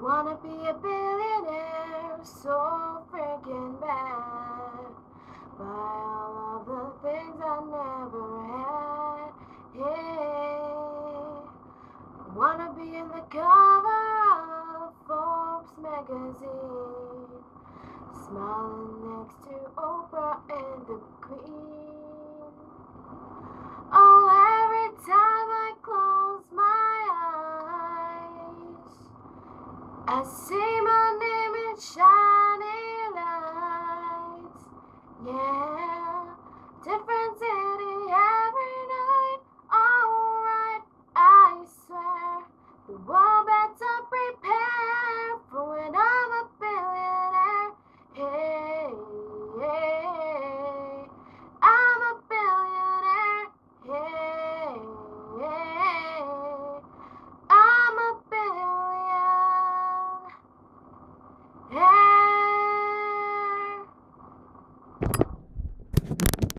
Wanna be a billionaire so freaking bad. Buy all of the things I never had. Hey, wanna be in the cover of Forbes magazine, smiling next to Oprah and the Queen. Oh, every time I close my eyes, I see